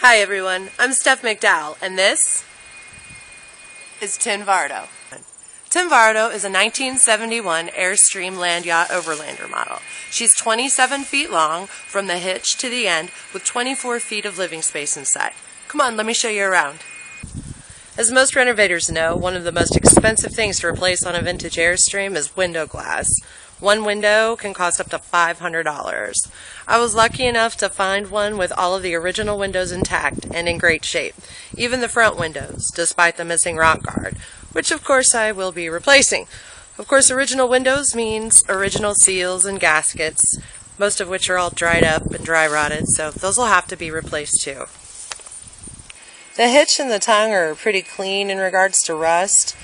Hi everyone, I'm Steph McDowell, and this is TinVardo. TinVardo is a 1971 Airstream land yacht Overlander model. She's 27 feet long from the hitch to the end with 24 feet of living space inside. Come on, let me show you around. As most renovators know, one of the most expensive things to replace on a vintage Airstream is window glass. One window can cost up to $500. I was lucky enough to find one with all of the original windows intact and in great shape, even the front windows, despite the missing rock guard, which of course I will be replacing. Of course, original windows means original seals and gaskets, most of which are all dried up and dry rotted, so those will have to be replaced too. The hitch and the tongue are pretty clean in regards to rust.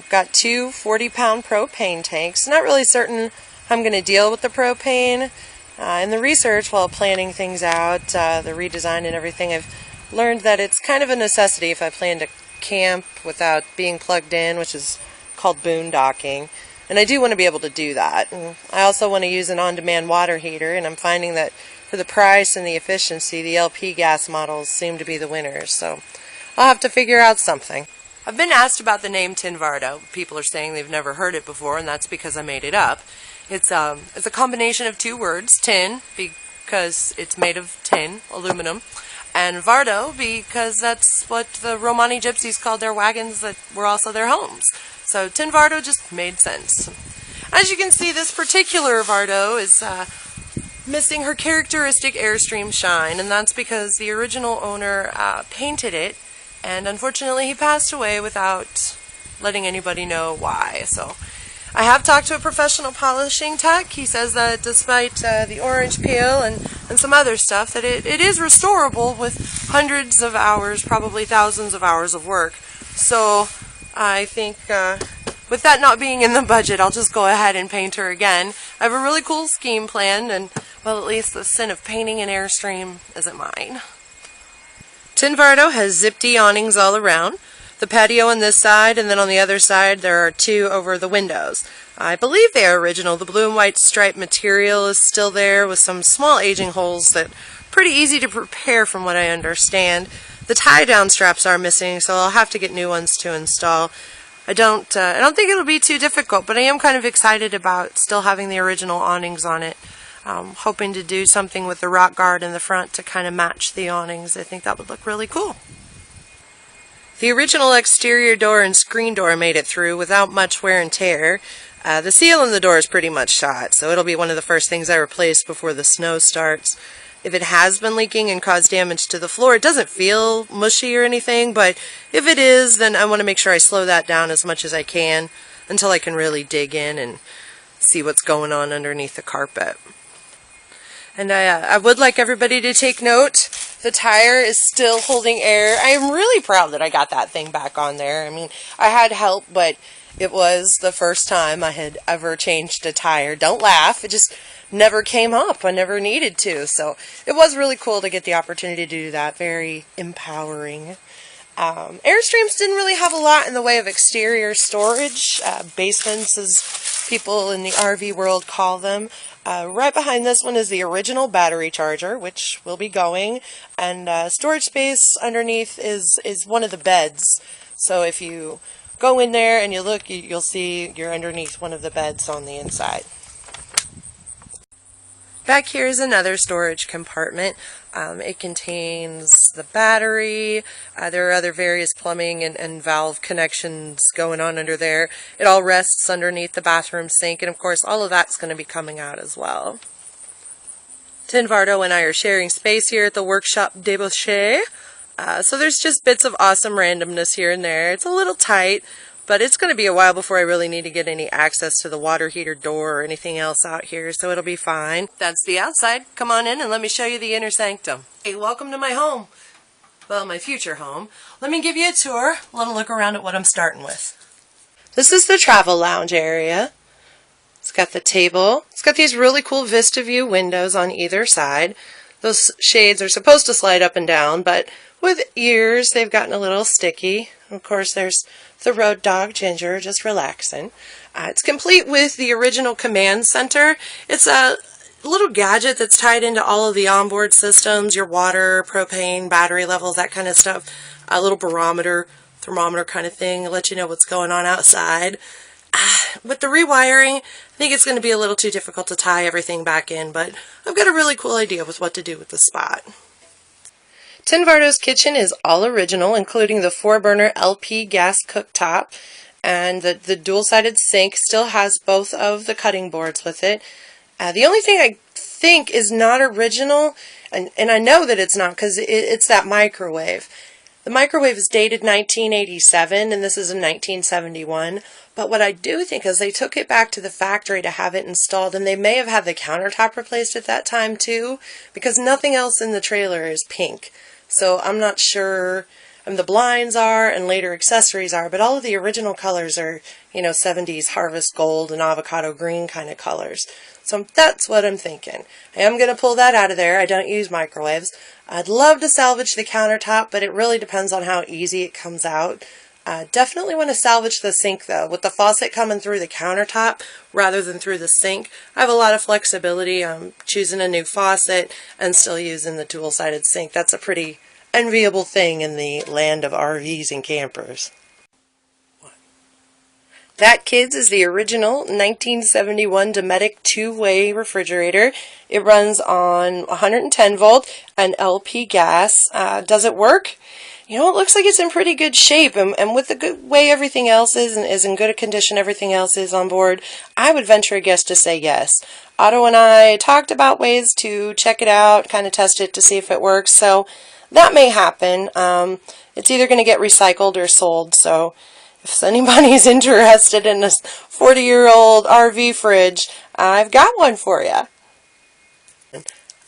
Got two 40-pound propane tanks. Not really certain how I'm going to deal with the propane. In the research while planning things out, the redesign and everything, I've learned that it's kind of a necessity if I plan to camp without being plugged in, which is called boondocking. And I do want to be able to do that. And I also want to use an on-demand water heater, and I'm finding that for the price and the efficiency, the LP gas models seem to be the winners. So I'll have to figure out something. I've been asked about the name TinVardo. People are saying they've never heard it before, and that's because I made it up. It's a combination of two words, tin, because it's made of tin, aluminum, and Vardo, because that's what the Romani gypsies called their wagons that were also their homes. So TinVardo just made sense. As you can see, this particular Vardo is missing her characteristic Airstream shine, and that's because the original owner painted it, and unfortunately he passed away without letting anybody know why. So I have talked to a professional polishing tech. He says that despite the orange peel and some other stuff, that it is restorable with hundreds of hours, probably thousands of hours of work. So I think with that not being in the budget, I'll just go ahead and paint her again. I have a really cool scheme planned, and well, at least the sin of painting an Airstream isn't mine. TinVardo has zipped awnings all around. The patio on this side, and then on the other side there are two over the windows. I believe they are original. The blue and white striped material is still there with some small aging holes that are pretty easy to repair from what I understand. The tie-down straps are missing, so I'll have to get new ones to install. I don't think it'll be too difficult, but I am kind of excited about still having the original awnings on it. Hoping to do something with the rock guard in the front to kind of match the awnings. I think that would look really cool. The original exterior door and screen door made it through without much wear and tear. The seal in the door is pretty much shot, so it'll be one of the first things I replace before the snow starts. If it has been leaking and caused damage to the floor, it doesn't feel mushy or anything, but if it is, then I want to make sure I slow that down as much as I can until I can really dig in and see what's going on underneath the carpet. And I would like everybody to take note. The tire is still holding air. I am really proud that I got that thing back on there. I mean, I had help, but it was the first time I had ever changed a tire. Don't laugh. It just never came up. I never needed to. So it was really cool to get the opportunity to do that. Very empowering. Airstreams didn't really have a lot in the way of exterior storage. Basements, as people in the RV world call them. Right behind this one is the original battery charger, which will be going, and storage space underneath is one of the beds. So if you go in there and you look, you'll see you're underneath one of the beds on the inside. Back here is another storage compartment. It contains the battery. There are other various plumbing and valve connections going on under there. It all rests underneath the bathroom sink, and of course all of that's going to be coming out as well. TinVardo and I are sharing space here at the workshop debauché. So there's just bits of awesome randomness here and there. It's a little tight, but it's going to be a while before I really need to get any access to the water heater door or anything else out here, so it'll be fine. That's the outside. Come on in and let me show you the inner sanctum. Hey, welcome to my home. Well, my future home. Let me give you a tour. A little look around at what I'm starting with. This is the travel lounge area. It's got the table. It's got these really cool Vista View windows on either side. Those shades are supposed to slide up and down, but with years they've gotten a little sticky. Of course, there's the road dog Ginger just relaxing. It's complete with the original command center. It's a little gadget that's tied into all of the onboard systems, your water, propane, battery levels, that kind of stuff. A little barometer, thermometer kind of thing, let you know what's going on outside. With the rewiring, I think it's going to be a little too difficult to tie everything back in, but I've got a really cool idea with what to do with the spot. TinVardo's kitchen is all original, including the 4-burner LP gas cooktop, and the dual-sided sink still has both of the cutting boards with it. The only thing I think is not original, and I know that it's not because it's that microwave. The microwave is dated 1987, and this is in 1971. But what I do think is they took it back to the factory to have it installed, and they may have had the countertop replaced at that time too, because nothing else in the trailer is pink. So I'm not sure. The blinds are, and later accessories are, but all of the original colors are, 70s harvest gold and avocado green kind of colors. So that's what I'm thinking. I am going to pull that out of there. I don't use microwaves. I'd love to salvage the countertop, but it really depends on how easy it comes out. Definitely want to salvage the sink though. With the faucet coming through the countertop rather than through the sink, I have a lot of flexibility. I'm choosing a new faucet and still using the dual-sided sink. That's a pretty enviable thing in the land of RVs and campers. That, kids, is the original 1971 Dometic 2-way refrigerator. It runs on 110 volt and LP gas. Does it work? It looks like it's in pretty good shape, and with the good way everything else is, and is in good condition everything else is on board, I would venture a guess to say yes. Otto and I talked about ways to check it out, kind of test it to see if it works, so that may happen. It's either going to get recycled or sold, so if anybody's interested in this 40-year-old RV fridge, I've got one for you.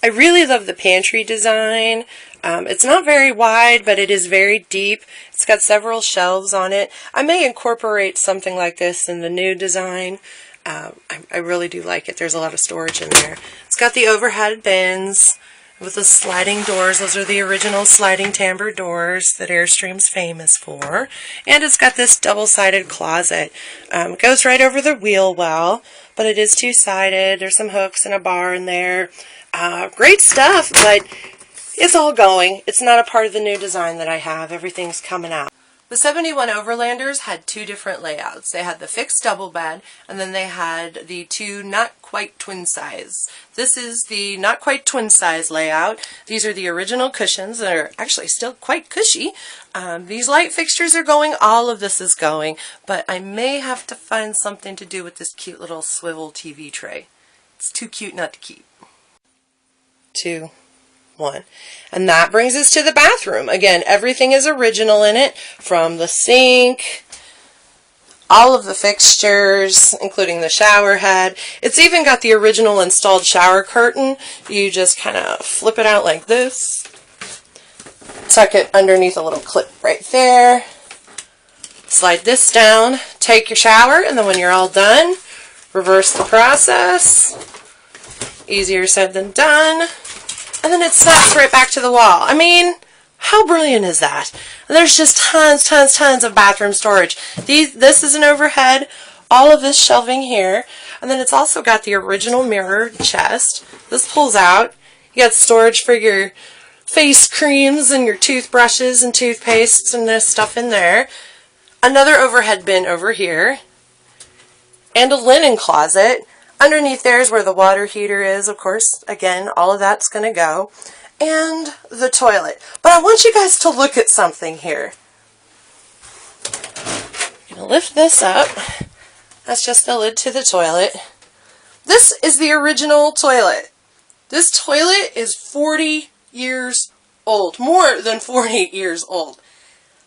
I really love the pantry design. It's not very wide, but it is very deep. It's got several shelves on it. I may incorporate something like this in the new design. I really do like it. There's a lot of storage in there. It's got the overhead bins with the sliding doors. Those are the original sliding timber doors that Airstream's famous for. And it's got this double-sided closet. It goes right over the wheel well, but it is two-sided. There's some hooks and a bar in there. Great stuff, but it's all going. It's not a part of the new design that I have. Everything's coming out. The 71 Overlanders had two different layouts. They had the fixed double bed, and then they had the two not quite twin size. This is the not quite twin size layout. These are the original cushions that are actually still quite cushy. These light fixtures are going. All of this is going, but I may have to find something to do with this cute little swivel TV tray. It's too cute not to keep. 2, 1. And that brings us to the bathroom. Again, everything is original in it, from the sink, all of the fixtures, including the shower head. It's even got the original installed shower curtain. You just kind of flip it out like this, tuck it underneath a little clip right there, slide this down, take your shower, and then when you're all done, reverse the process. Easier said than done. And then it snaps right back to the wall. I mean, how brilliant is that? And there's just tons of bathroom storage. This is an overhead, all of this shelving here, and then it's also got the original mirror chest. This pulls out. You got storage for your face creams and your toothbrushes and toothpastes and this stuff in there. Another overhead bin over here, and a linen closet. Underneath there is where the water heater is, of course. Again, all of that's going to go. And the toilet. But I want you guys to look at something here. I'm going to lift this up. That's just the lid to the toilet. This is the original toilet. This toilet is 40 years old. More than 40 years old.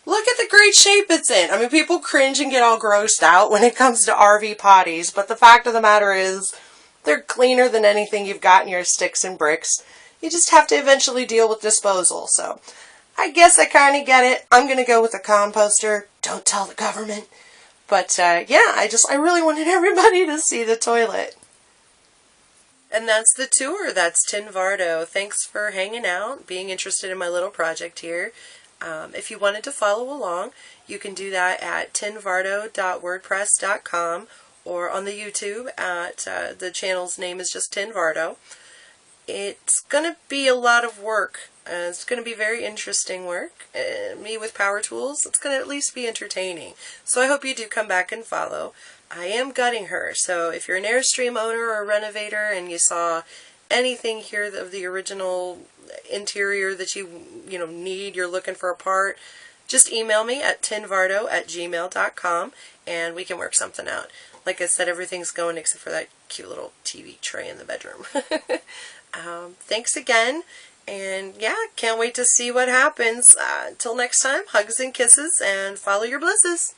Look at the great shape it's in. I mean, people cringe and get all grossed out when it comes to RV potties, but the fact of the matter is, they're cleaner than anything you've got in your sticks and bricks. You just have to eventually deal with disposal, so I guess I kind of get it. I'm going to go with a composter. Don't tell the government. But, yeah, I really wanted everybody to see the toilet. And that's the tour. That's TinVardo. Thanks for hanging out, being interested in my little project here. If you wanted to follow along, you can do that at tinvardo.wordpress.com or on the YouTube at the channel's name is just TinVardo. It's going to be a lot of work. It's going to be very interesting work. Me with power tools, it's going to at least be entertaining. So I hope you do come back and follow. I am gutting her, so if you're an Airstream owner or renovator and you saw anything here of the original interior that you need, you're looking for a part, just email me at tinvardo@gmail.com and we can work something out. Like I said, everything's going except for that cute little TV tray in the bedroom. Thanks again, and yeah, can't wait to see what happens. Till next time, hugs and kisses, and follow your blisses.